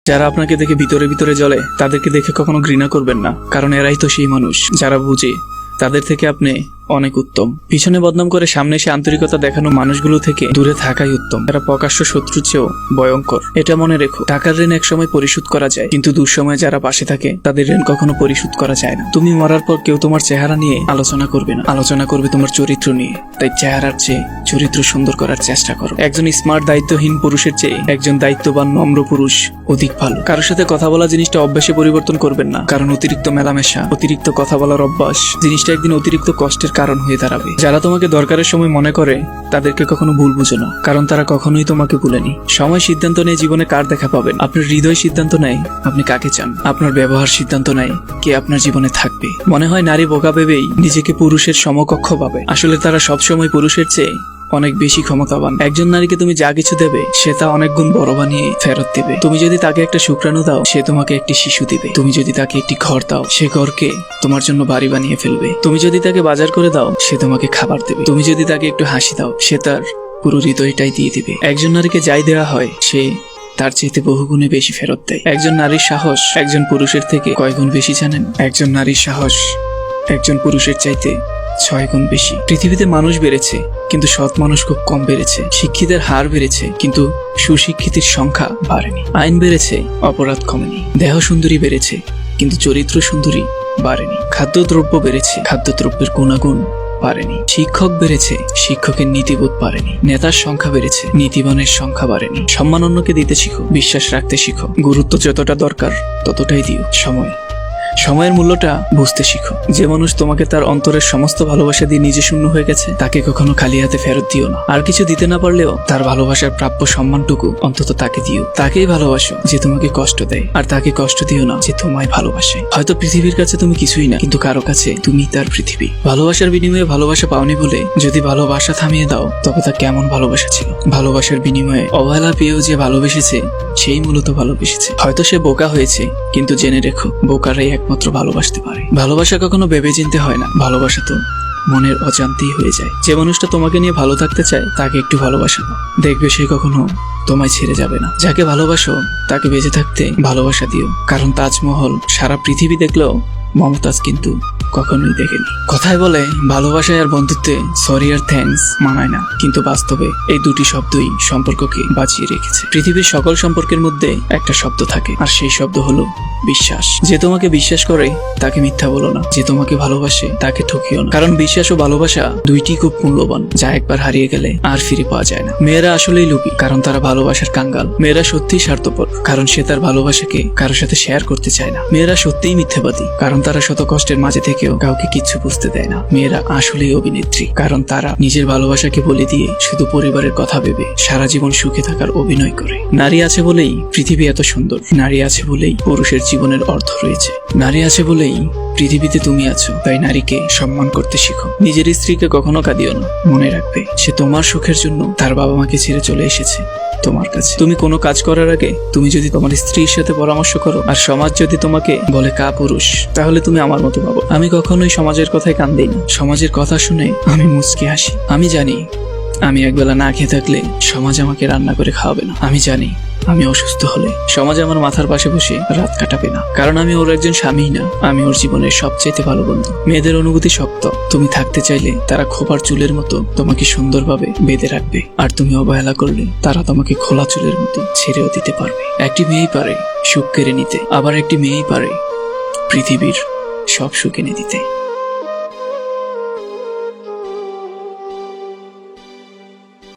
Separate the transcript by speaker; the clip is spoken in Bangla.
Speaker 1: যারা আপনাকে দেখে ভিতরে ভিতরে জ্বলে তাদেরকে দেখে কখনো ঘৃণা করবেন না, কারণ এরাই তো সেই মানুষ যারা বুঝে তাদের থেকে আপনি অনেক উত্তম। পিছনে বদনাম করে সামনে এসে আন্তরিকতা দেখানো মানুষগুলো থেকে দূরে থাকাই উত্তম। তারা প্রকাশ্য শত্রুর চেয়েও ভয়ঙ্কর। এটা মনে রেখো, টাকার ঋণ একসময় পরিশোধ করা যায়, কিন্তু দুঃসময়ে যারা পাশে থাকে তাদের ঋণ কখনো পরিশোধ করা যায় না। তুমি মরার পর কেউ তোমার চেহারা নিয়ে আলোচনা করবে না, আলোচনা করবে তোমার চরিত্র নিয়ে। তাই চেহারার চেয়ে চরিত্র সুন্দর করার চেষ্টা করো। একজন স্মার্ট দায়িত্বহীন পুরুষের চেয়ে একজন দায়িত্ববান নম্র পুরুষ অধিক ভালো। কারোর সাথে কথা বলা জিনিসটা অভ্যাসে পরিবর্তন করবেন না, কারণ অতিরিক্ত মেলামেশা, অতিরিক্ত কথা বলার অভ্যাস জিনিসটা একদিন অতিরিক্ত কষ্টের কারণ হয়ে দাঁড়াবে। যারা তোমাকে দরকারের সময় মনে করে তাদেরকে কখনো ভুল বুঝো না, কারণ তারা কখনোই তোমাকে ভুলেনি। সময় সিদ্ধান্ত নেয় জীবনে কার দেখা পাবেন। আপনার হৃদয় সিদ্ধান্ত নেয় আপনি কাকে চান। আপনার ব্যবহার সিদ্ধান্ত নেয় কে আপনার জীবনে থাকবে। মনে হয় নারী বোকা ভেবেই নিজেকে পুরুষের সমকক্ষ ভাবে, আসলে তারা সবসময় পুরুষের চেয়ে অনেক বেশি ক্ষমতাবান। একজন নারীকে তুমি যা কিছু দেবে সে তা অনেক গুণ বড় বানিয়ে ফেরত দিবে। তুমি যদি তাকে একটা শুক্রাণু দাও সে তোমাকে একটি শিশু দিবে। তুমি যদি তাকে একটি ঘর দাও সে ঘরকে তোমার জন্য বাড়ি বানিয়ে ফেলবে। তুমি যদি তাকে বাজার করে দাও সে তোমাকে খাবার দেবে। তুমি যদি তাকে একটু হাসি দাও সে তার পুরো হৃদয়টাই দিয়ে দিবে। একজন নারীকে যাই দেওয়া হয় সে তার চেয়ে বহুগুণে বেশি ফেরত দেয়। একজন নারীর সাহস একজন পুরুষের থেকে কয় গুণ বেশি জানেন? একজন নারীর সাহস একজন পুরুষের চাইতে 6 গুণ বেশি। পৃথিবীতে মানুষ বেড়েছে কিন্তু সৎ মানুষ খুব কম বেড়েছে। শিক্ষিতের হার বেড়েছে কিন্তু সুশিক্ষিতের সংখ্যা বাড়েনি। আইন বেড়েছে, অপরাধ কমেনি। দেহ সুন্দরী বেড়েছে কিন্তু চরিত্র সুন্দরী বাড়েনি। খাদ্যদ্রব্য বেড়েছে, খাদ্যদ্রব্যের গুণাগুণ বাড়েনি। শিক্ষক বেড়েছে, শিক্ষকের নীতিবোধ বাড়েনি। নেতার সংখ্যা বেড়েছে, নীতিবানের সংখ্যা বাড়েনি। সম্মান অন্যকে দিতে শিখো, বিশ্বাস রাখতে শিখো। গুরুত্ব যতটা দরকার ততটাই দিও। সময়ের মূল্যটা বুঝতে শিখো। যে মানুষ তোমাকে তার অন্তরের সমস্ত ভালোবাসা দিয়ে নিজে শূন্য হয়ে গেছে তাকে কখনো খালি হাতে ফেরত দিও না। আর কিছু দিতে না পারলেও তার ভালোবাসার প্রাপ্য সম্মানটুকু অন্তত তাকে দিও। তাকেই ভালোবাসো যে তোমাকে কষ্ট দেয়, আর তাকে কষ্ট দিও না যে তোমায় ভালোবাসে। হয়তো পৃথিবীর কাছে তুমি কিছুই না, কিন্তু কারো কাছে তুমি তার পৃথিবী। ভালোবাসার বিনিময়ে ভালোবাসা পাওনি বলে যদি ভালোবাসা থামিয়ে দাও তবে তা কেমন ভালোবাসা ছিল? ভালোবাসার বিনিময়ে অবহেলা পেয়েও যে ভালোবেসেছে সেই মূলত ভালোবেসেছে। হয়তো সে বোকা হয়েছে, কিন্তু জেনে রেখো বোকারাই একমাত্র ভালোবাসতে পারে। ভালোবাসা কখনো ভেবে চিনতে হয় না, ভালোবাসা তো মনের অজান্তেই হয়ে যায়। যে মানুষটা তোমাকে নিয়ে ভালো থাকতে চায় তাকে একটু ভালোবাসা দাও, দেখবে সে কখনো তোমায় ছেড়ে যাবে না। যাকে ভালোবাসো তাকে বেঁচে থাকতে ভালোবাসা দিও, কারণ তাজমহল সারা পৃথিবী দেখলেও মমতাজ কিন্তু কখনোই দেখেনি। কথায় বলে ভালোবাসায় আর বন্ধুত্বে সরি আর থ্যাঙ্কস মানায় না, কিন্তু বাস্তবে এই দুটি শব্দই সম্পর্ককে বাঁচিয়ে রেখেছে। পৃথিবীর সকল সম্পর্কের মধ্যে একটা শব্দ থাকে, আর সেই শব্দ হলো বিশ্বাস। যে তোমাকে বিশ্বাস করে তাকে মিথ্যা বলো না, যে তোমাকে ভালোবাসে তাকে ঠকিও না, কারণ বিশ্বাস ও ভালোবাসা দুইটি খুব মূল্যবান, যা একবার হারিয়ে গেলে আর ফিরে পাওয়া যায় না। মেয়েরা আসলেই লোভী, কারণ তারা ভালোবাসার কাঙ্গাল। মেয়েরা সত্যিই স্বার্থপর, কারণ সে তার ভালোবাসাকে কারোর সাথে শেয়ার করতে চায় না। মেয়েরা সত্যিই মিথ্যাবাদী, কারণ তারা শত কষ্টের মাঝে থেকেও কাউকে কিচ্ছু বুঝতে দেয় না। মেয়েরা আসলেই অভিনেত্রী, কারণ তারা নিজের ভালোবাসাকে বলে দিয়ে শুধু পরিবারের কথা ভেবে সারা জীবন সুখে থাকার অভিনয় করে। নারী আছে বলেই পৃথিবী এত সুন্দর, নারী আছে বলেই পুরুষের জীবনের অর্থ রয়েছে, নারী আছে বলেই পৃথিবীতে তুমি আছো। তাই নারীকে সম্মান করতে শিখো। নিজের স্ত্রীকে কখনো কাঁদিও না, মনে রাখবে সে তোমার সুখের জন্য তার বাবা মাকে ছেড়ে চলে এসেছে তোমার কাছে। তুমি কোনো কাজ করার আগে তুমি যদি তোমার স্ত্রীর সাথে পরামর্শ করো, আর সমাজ যদি তোমাকে বলে কা পুরুষ, তাহলে তুমি আমার মতো ভাবো। আমি কখনোই সমাজের কথায় কান দেই না। সমাজের কথা শুনে আমি মুচকি হাসি। আমি জানি আমি একবেলা না খেয়ে থাকলে সমাজ আমাকে রান্না করে খাওয়াবে না। আমি জানি আমি অসুস্থ হলে সমাজ আমার মাথার পাশে বসে রাত কাটাবে না, কারণ আমি ওর একজন স্বামী না, আমি ওর জীবনের সবচেয়ে ভালো বন্ধু। মেয়েদের অনুভূতি শক্ত, তুমি থাকতে চাইলে তারা খোপার চুলের মতো তোমাকে সুন্দরভাবে বেঁধে রাখবে, আর তুমি অবহেলা করলে তারা তোমাকে খোলা চুলের মতো ছেড়েও দিতে পারবে। একটি মেয়েই পারে সুখ কেড়ে নিতে, আবার একটি মেয়েই পারে পৃথিবীর সব সুখ এনে দিতে।